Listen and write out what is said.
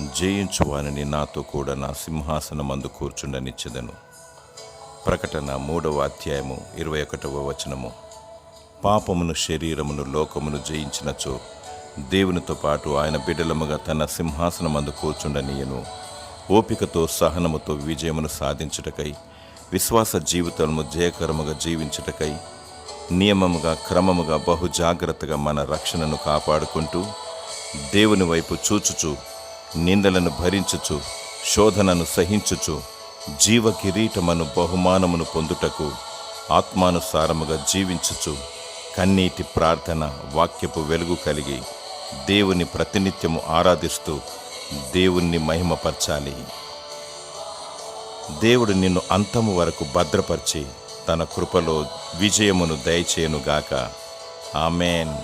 జయించువానిని నాతో కూడా నా సింహాసనమందు కూర్చుండనిచ్చెదను. ప్రకటన 3:21. పాపమును, శరీరమును, లోకమును జయించినచో దేవునితో పాటు ఆయన బిడ్డలముగా తన సింహాసనమందు కూర్చుండనీయను. ఓపికతో, సహనముతో విజయమును సాధించుటకై, విశ్వాస జీవితము జయకరముగా జీవించుటకై, నియమముగా, క్రమముగా, బహు జాగ్రత్తగా మన రక్షణను కాపాడుకుంటూ, దేవుని వైపు చూచుచు, నిందలను భరించుచు, శోధనను సహించుచు, జీవ కిరీటమను బహుమానమును పొందుటకు ఆత్మానుసారముగా జీవించుచు, కన్నీటి ప్రార్థన, వాక్యపు వెలుగు కలిగి దేవుని ప్రతినిత్యము ఆరాధిస్తూ దేవుణ్ణి మహిమపరచాలి. దేవుడు నిన్ను అంతము వరకు భద్రపరిచి తన కృపలో విజయమును దయచేయునుగాక. ఆమేన్.